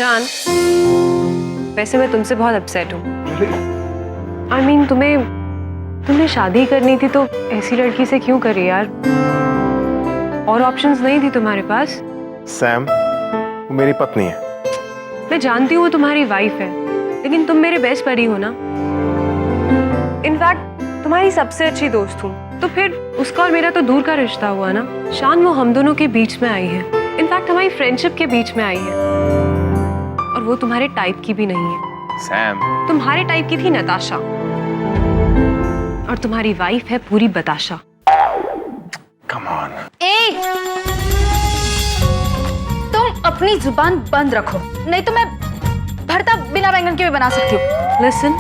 शान, वैसे मैं तुमसे बहुत अपसेट हूँ। I mean, तुमने शादी करनी थी तो ऐसी लड़की से क्यों करी यार? और ऑप्शंस नहीं थी तुम्हारे पास? सैम, वो मेरी पत्नी है। मैं जानती हूँ वो तुम्हारी वाइफ है, लेकिन तुम मेरे बेस्ट बडी हो ना। इनफैक्ट तुम्हारी सबसे अच्छी दोस्त हूँ, तो फिर उसका और मेरा तो दूर का रिश्ता हुआ ना। शान, वो हम दोनों के बीच में आई है, इनफैक्ट हमारी फ्रेंडशिप के बीच में आई है, और वो तुम्हारे टाइप की भी नहीं है। सैम, तुम्हारे टाइप की थी नताशा, और तुम्हारी वाइफ है पूरी बताशा। Come on. तुम अपनी जुबान बंद रखो, नहीं तो मैं भरता बिना बैंगन के भी बना सकती हूँ। लिसन,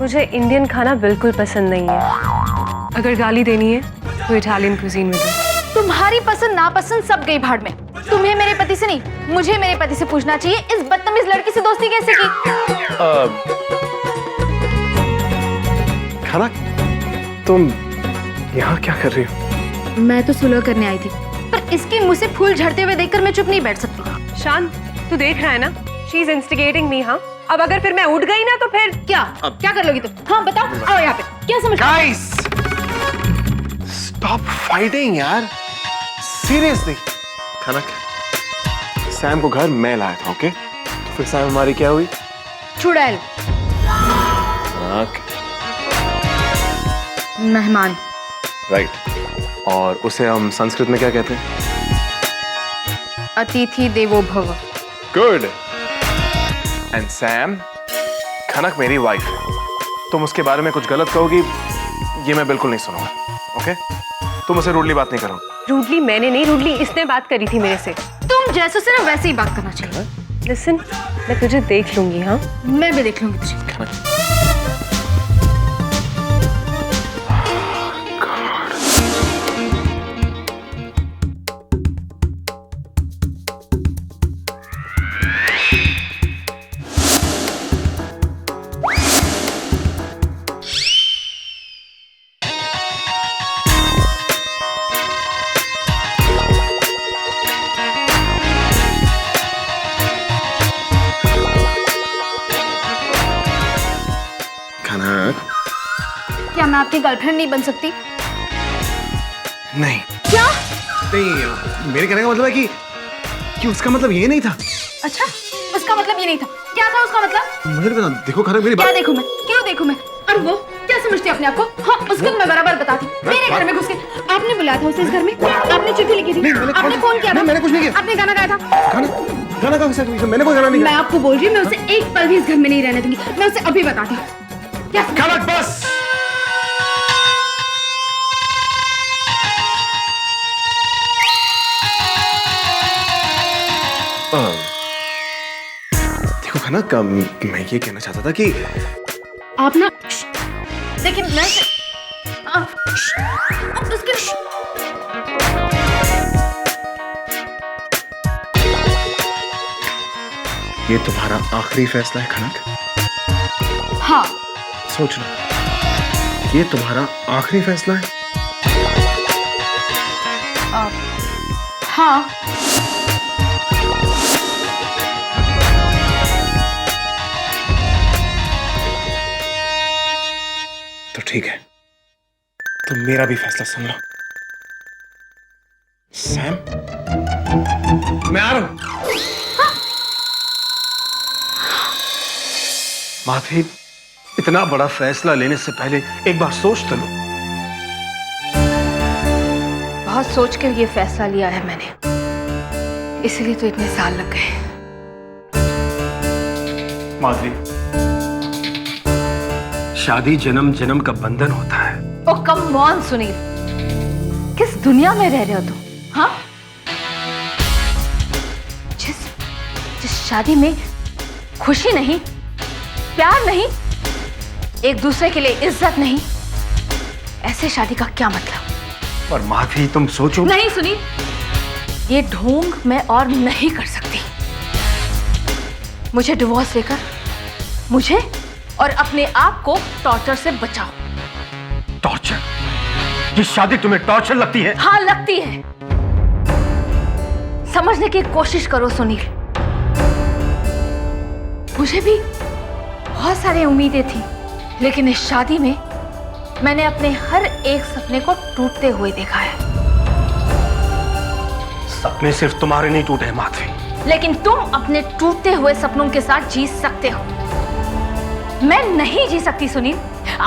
मुझे इंडियन खाना बिल्कुल पसंद नहीं है। अगर गाली देनी है तो इटालियन कुजीन में दो। तुम्हारी पसंद नापसंद सब गई भाड़ में। तुम्हें मेरे पति से नहीं, मुझे मेरे पति से पूछना चाहिए इस बदतमीज लड़की से दोस्ती कैसे की। खाना, तुम यहाँ क्या कर रही हो? मैं तो सुलह करने आई थी, पर इसके मुंह से फूल झड़ते हुए देखकर मैं चुप नहीं बैठ सकती। शान, तू देख रहा है ना, शी इज इंस्टिगेटिंग मी। हाँ, अब अगर फिर मैं उठ गई ना तो फिर क्या कर लोगी तुम? हाँ बताओ, आओ यहाँ पे। क्या समझ? गाइस, स्टॉप फाइटिंग यार, सीरियसली। खाना, सैम को घर मैं लाया था, ओके? तो फिर सैम हमारी क्या हुई? चुड़ैल, मेहमान। राइट। और उसे हम संस्कृत में क्या कहते हैं? अतिथि देवो भव। गुड। एंड सैम, खनक मेरी वाइफ है, तुम उसके बारे में कुछ गलत कहोगी ये मैं बिल्कुल नहीं सुनूंगा, ओके? तुम उसे रूडली बात नहीं करो। रूडली मैंने नहीं, रूडली इसने बात करी थी मेरे से। तुम जैसे से ना वैसे ही बात करना चाहिए। लिसन, मैं तुझे देख लूंगी। हाँ, मैं भी देख लूंगी तुझे। क्या मैं आपकी गर्लफ्रेंड नहीं बन सकती? नहीं क्या? नहीं, मेरे कहने का मतलब है कि उसका मतलब ये नहीं था। अच्छा, उसका मतलब ये नहीं था। क्या था उसका मतलब? मुझे नहीं पता। देखो खनक, मेरी क्या बात। देखूं मैं? क्यों देखूं मैं? और वो क्या समझती है अपने आप को? हाँ, उसको तो मैं बराबर बताती। मेरे घर में घुस के आपने बुलाया था उसे इस घर में, आपने चिट्ठी लिखी थी, आपने फोन किया था, मैंने कुछ नहीं किया। आपने गाना गाया था। गाना कहाँ से? मैंने कोई गाना नहीं मैं गाया। आपको बोल रही हूँ, मैं उसे एक पल भी इस घर में नहीं रहने दूंगी। मैं उसे अभी बताती हूँ। क्या? खनक, बस। देखो खनक, मैं ये कहना चाहता था कि आप ना, देखिए मैं उसके ये तुम्हारा आखिरी फैसला है खनक? हाँ, सोच लो, ये तुम्हारा आखिरी फैसला है? हाँ। तो ठीक है, तुम मेरा भी फैसला सुन लो। सैम, मैं आ रहा हूं। माधवी, इतना बड़ा फैसला लेने से पहले एक बार सोच तो लो। बहुत सोच कर ये फैसला लिया है मैंने, इसलिए तो इतने साल लग गए। माधवी, शादी जन्म जन्म का बंधन होता है। ओ कम ऑन सुनील, किस दुनिया में रह रहे हो तुम? हाँ, जिस शादी में खुशी नहीं, प्यार नहीं, एक दूसरे के लिए इज्जत नहीं, ऐसे शादी का क्या मतलब? पर माधवी, तुम सोचो। नहीं सुनील, ये ढोंग मैं और नहीं कर सकती। मुझे डिवोर्स लेकर मुझे और अपने आप को टॉर्चर से बचाओ। टॉर्चर? ये शादी तुम्हें टॉर्चर लगती है? हाँ लगती है। समझने की कोशिश करो सुनील, मुझे भी बहुत सारी उम्मीदें थी, लेकिन इस शादी में मैंने अपने हर एक सपने को टूटते हुए देखा है। सपने सिर्फ तुम्हारे नहीं टूटे हैं माधवी। लेकिन तुम अपने टूटते हुए सपनों के साथ जी सकते हो, मैं नहीं जी सकती Sunil.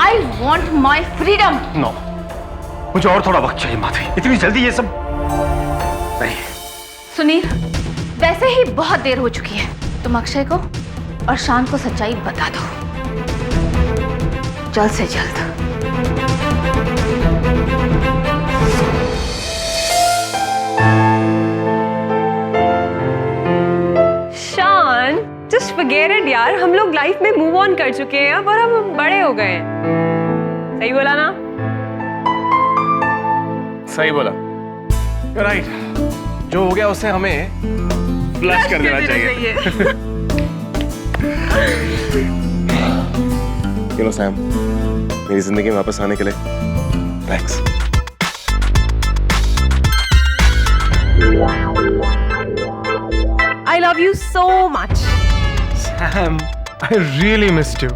I want my freedom. No, मुझे और थोड़ा वक्त चाहिए माधवी। इतनी जल्दी ये सब नहीं। सुनील, वैसे ही बहुत देर हो चुकी है। तुम अक्षय को और शांत को सच्चाई बता दो, जल्द से जल्द। शान, जस्ट फॉरगेट इट यार, हम लोग लाइफ में मूव ऑन कर चुके हैं अब, और हम बड़े हो गए हैं। सही बोला ना? सही बोला, राइट। जो हो गया उससे हमें फ्लश कर देना चाहिए। यू नो सैम, मेरी जिंदगी में वापस आने के लिए thanks. I love you so much. Sam, I really missed you.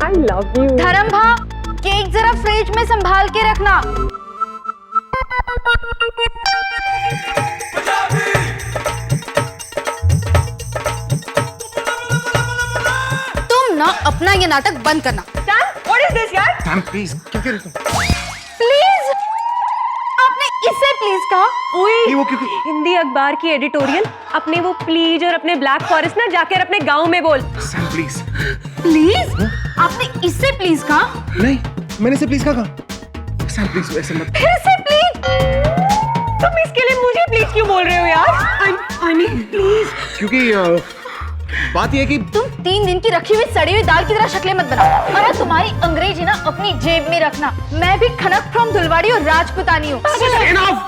I love you. धर्म भा, केक जरा फ्रिज में संभाल के रखना। तुम ना अपना ये नाटक बंद करना। Sam, what is this यार? Sam, please, क्या कह रही तुम? प्लीज, आपने इससे प्लीज कहा? ओए, वो क्यों? हिंदी अखबार की एडिटोरियल, अपने वो प्लीज और अपने ब्लैक फॉरेस्ट ना जाकर अपने गांव में बोल। Sam, please. प्लीज? आपने इससे प्लीज कहा? नहीं, मैंने से प्लीज कहा। Sam, please, ऐसे मत। फिर से प्लीज? तुम इसके लिए मुझे प्लीज क्यों बोल रहे हो यार? I mean, please. क्योंकि बात यह है कि तुम 3 दिन की रखी हुई सड़ी हुई दाल की तरह शक्लें मत बनाओ। और तुम्हारी अंग्रेजी ना अपनी जेब में रखना। मैं भी खनक फ्रॉम धुलवाड़ी और राजपुतानी हूँ। enough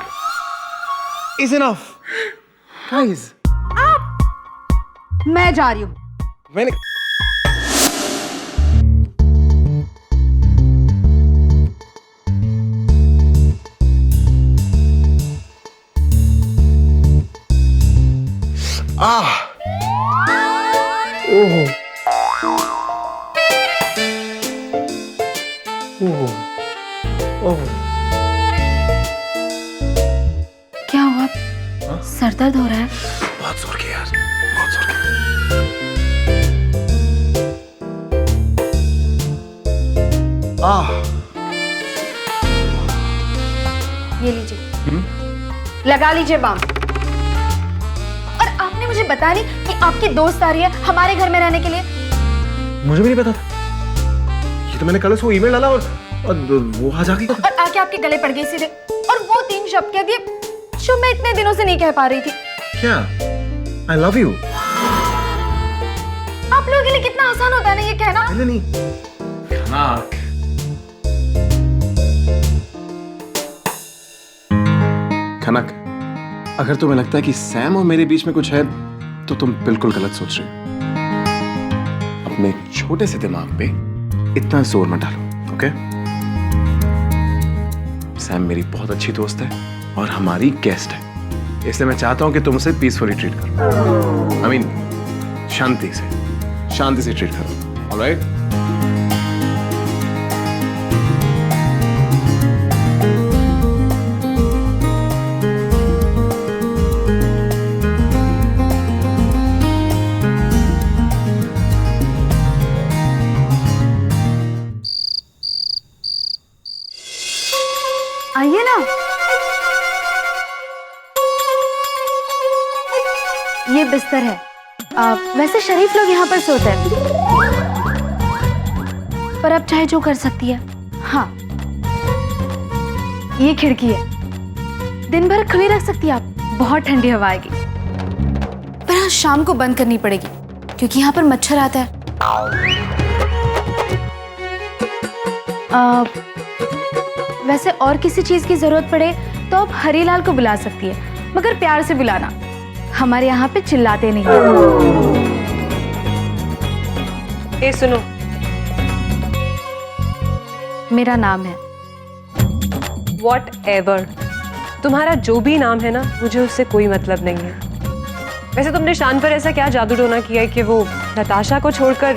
is enough, guys. मैं जा रही हूँ। मैंने ओह क्या हुआ? सर दर्द हो रहा है? बहुत जोर के यार, बहुत जोर के। ये लीजिए, लगा लीजिए बाम। और आपने मुझे बता नहीं कि आपकी दोस्त आ रही है हमारे घर में रहने के लिए। मुझे भी नहीं पता था। ये तो मैंने कल उसको ईमेल डाला और वो आ जाके और आके आपके गले पड़ गई सीधे। और वो 3 शब्द कह दिए जो मैं इतने दिनों से नहीं कह पा रही थी। क्या? I love you. आप लोगों के लिए कितना आसान होता है ना ये कहना। पहले नहीं। खनक, अगर तुम्हें लगता है कि सैम और मेरे बीच में कुछ है तो तुम बिल्कुल गलत सोच रहे हो। अपने छोटे से दिमाग पे इतना जोर मत डालो, ओके? सैम मेरी बहुत अच्छी दोस्त है और हमारी गेस्ट है, इसलिए मैं चाहता हूं कि तुम उसे पीसफुली ट्रीट करो। I mean, शांति से ट्रीट करो, ऑलराइट? आइए ना। ये बिस्तर है। वैसे शरीफ लोग यहाँ पर सोते हैं, पर अब चाहे जो कर सकती है। हाँ, ये खिड़की है, दिन भर खुली रख सकती है आप, बहुत ठंडी हवा आएगी। पर हाँ, शाम को बंद करनी पड़ेगी क्योंकि यहाँ पर मच्छर आता है। वैसे और किसी चीज की जरूरत पड़े तो आप हरीलाल को बुला सकती है, मगर प्यार से बुलाना, हमारे यहाँ पे चिल्लाते नहीं। ए सुनो, मेरा नाम है। Whatever, तुम्हारा जो भी नाम है ना, मुझे उससे कोई मतलब नहीं है। वैसे तुमने शान पर ऐसा क्या जादू टोना किया है कि वो नताशा को छोड़कर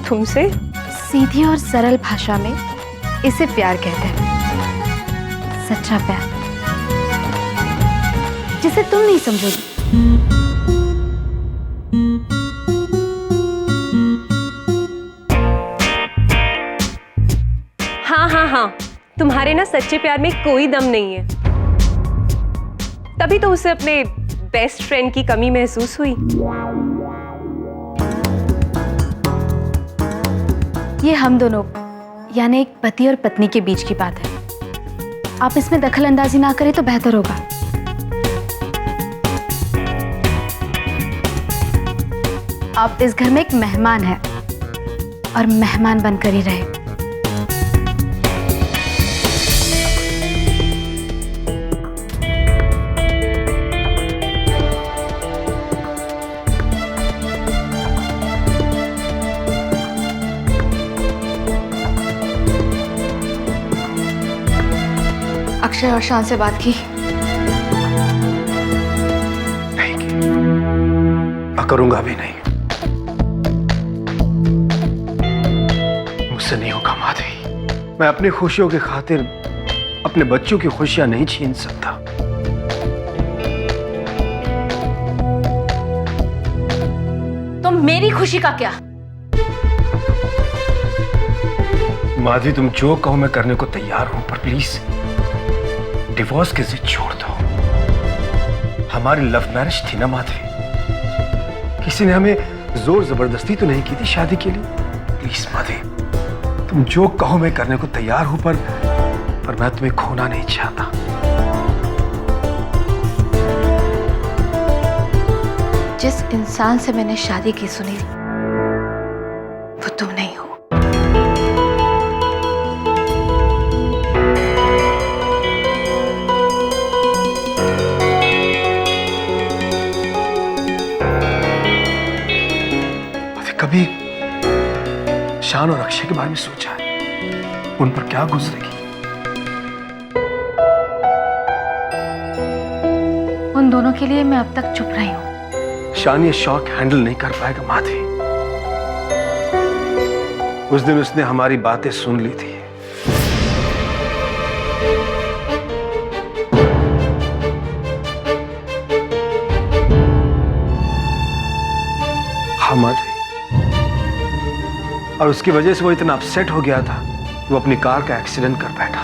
तुमसे? सीधी और सरल भाषा में इसे प्यार कहते हैं, सच्चा प्यार, जिसे तुम नहीं समझोगी। हाँ, तुम्हारे ना सच्चे प्यार में कोई दम नहीं है। तभी तो उसे अपने बेस्ट फ्रेंड की कमी महसूस हुई। ये हम दोनों यानी एक पति और पत्नी के बीच की बात है। आप इसमें दखल अंदाजी ना करें तो बेहतर होगा। आप इस घर में एक मेहमान हैं और मेहमान बनकर ही रहे। अक्षय और शान से बात की? नहीं की, करूंगा भी नहीं। मुझसे नहीं होगा माधवी। मैं अपनी खुशियों की खातिर अपने बच्चों की खुशियां नहीं छीन सकता। तो मेरी खुशी का क्या? माधवी, तुम जो कहो मैं करने को तैयार हूं, पर प्लीज डिवोर्स की जिद छोड़ दो। हमारी लव मैरिज थी ना माधवी, किसी ने हमें जोर जबरदस्ती तो नहीं की थी शादी के लिए। प्लीज माधवी, तुम जो कहो मैं करने को तैयार हूं, पर मैं तुम्हें खोना नहीं चाहता। जिस इंसान से मैंने शादी की सुनील, वो तुम नहीं हो। कभी शान और अक्षय के बारे में सोचा है? उन पर क्या गुजरेगी? उन दोनों के लिए मैं अब तक चुप रही हूं। शान ये शौक हैंडल नहीं कर पाएगा माधवी। उस दिन उसने हमारी बातें सुन ली थी। हाँ माधवी, और उसकी वजह से वो इतना अपसेट हो गया था, वो अपनी कार का एक्सीडेंट कर बैठा।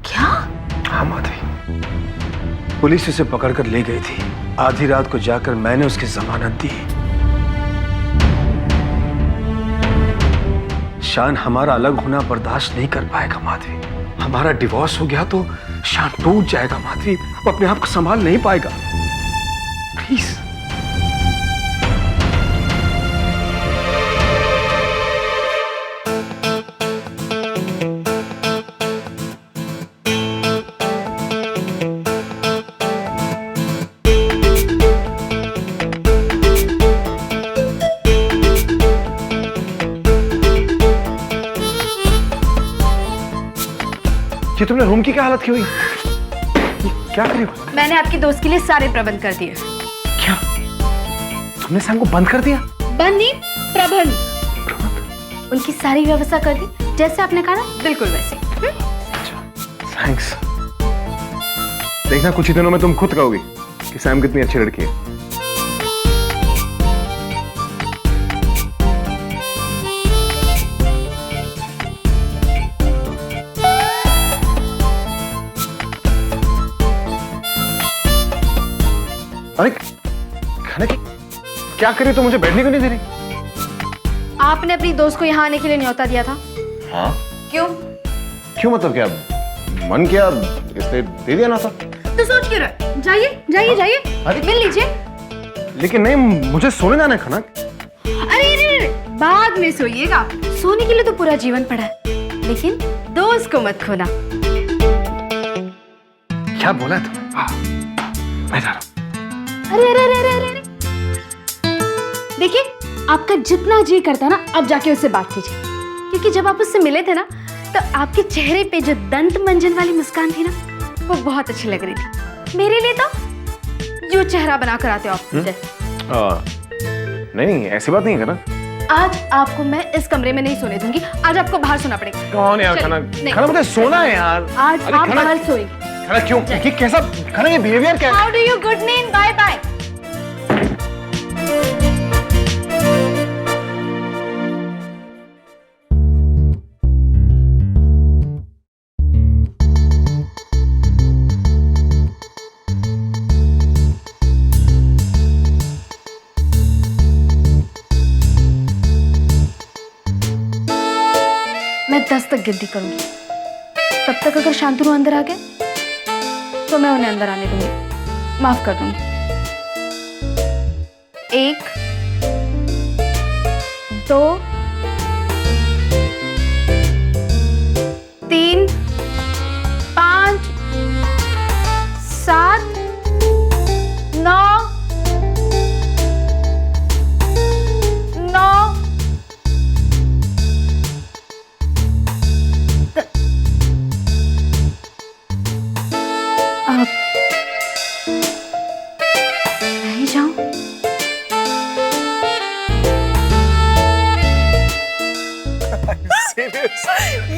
क्या? हाँ माधवी, पुलिस उसे पकड़कर ले गई थी। आधी रात को जाकर मैंने उसकी जमानत दी। शान हमारा अलग होना बर्दाश्त नहीं कर पाएगा माधवी। हमारा डिवोर्स हो गया तो शान टूट जाएगा माधवी, वो अपने आप को संभाल नहीं पाएगा। प्लीज। ये तुमने रूम की क्या हालत की हुई? क्या करी? मैंने आपके दोस्त के लिए सारे प्रबंध कर दिए। क्या तुमने सैम को बंद कर दिया? बंद नहीं, प्रबंध। उनकी सारी व्यवस्था कर दी, जैसे आपने कहा ना, बिल्कुल वैसे। थैंक्स। देखना कुछ ही दिनों में तुम खुद कहोगी कि सैम कितनी अच्छी लड़की है। अरे खाने की क्या करी? तो मुझे बैठने को नहीं दे रही। आपने अपनी दोस्त को यहाँ आने के लिए न्योता दिया था। हाँ? क्यों? क्यों मतलब क्या? मन किया इसलिए दे दिया ना था। तो सोच क्यों रहे? जाइए जाइए जाइए, मिल लीजिए। लेकिन नहीं, मुझे सोने जाना है खाना। अरे बाद में सोइएगा। सोने के लिए तो पूरा जीवन पड़ा है, लेकिन दोस्त को मत खोना। क्या बोला तुमने? मैं जा रहा हूँ। अरे अरे अरे अरे अरे, देखिए आपका जितना जी करता ना, अब जाके उससे बात कीजिए, क्योंकि जब आप उससे मिले थे ना, तो आपके चेहरे पे जो दंत मंजन वाली मुस्कान थी ना, वो बहुत अच्छी लग रही थी। मेरे लिए तो जो चेहरा बनाकर आते हो आप। नहीं ऐसी बात नहीं है ना। आज आपको मैं इस कमरे में नहीं सोने दूंगी, आज आपको बाहर सोना पड़ेगा। कौन यार? खाना खाना मुझे सोना है यार। आज अरे आप खाना- बाहर सोएंगे। खाना क्यों? कि कैसा खाना? ये बिहेवियर क्या है? हाउ डू यू गुड नींद, बाय बाय। मैं 10 तक गिनती करूंगी, तब तक अगर शांतनु अंदर आ गए तो मैं उन्हें अंदर आने दूंगी, माफ कर दूंगी। 1 2 3 5 7 9 9 आप नहीं जाऊं?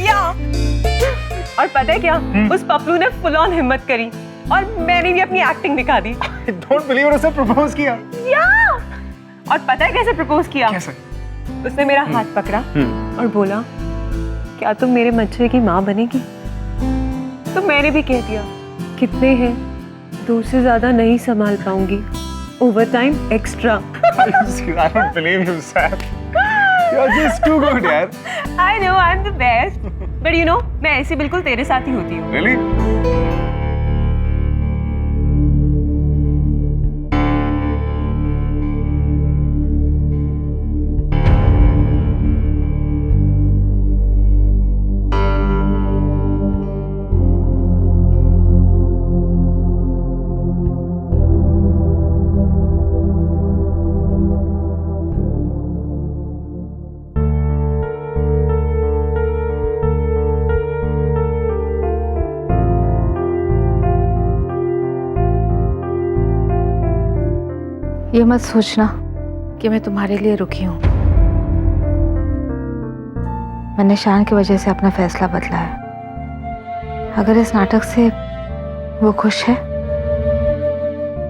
या और पता है क्या, उस पपलू ने फुल ऑन हिम्मत करी और मैंने भी अपनी एक्टिंग दिखा दी। डोंट बिलीव, उसे प्रपोज किया। या और पता है कैसे प्रपोज किया? कैसे? उसने मेरा हाथ पकड़ा और बोला, क्या तुम मेरे बच्चे की माँ बनेगी? तो मैंने भी कह दिया, कितने हैं, 2 से ज्यादा नहीं संभाल पाऊंगी, over time extra. I don't believe you, Sam. You're just too good, यार। I know I'm the best, but you know मैं ऐसे बिल्कुल तेरे साथ ही होती हूँ। Really? ये मत सोचना कि मैं तुम्हारे लिए रुकी हूं। मैंने शान की वजह से अपना फैसला बदला है। अगर इस नाटक से वो खुश है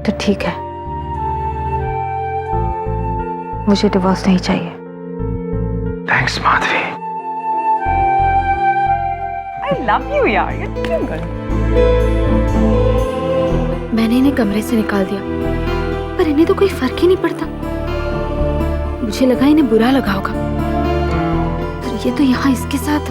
तो ठीक है, मुझे डिवोर्स नहीं चाहिए। Thanks Madhavi. I love you यार, you're too good। मैंने इन्हें कमरे से निकाल दिया, पर इन्हें तो कोई फर्क ही नहीं पड़ता। मुझे लगा इन्हें बुरा लगा होगा, पर ये तो यहाँ इसके साथ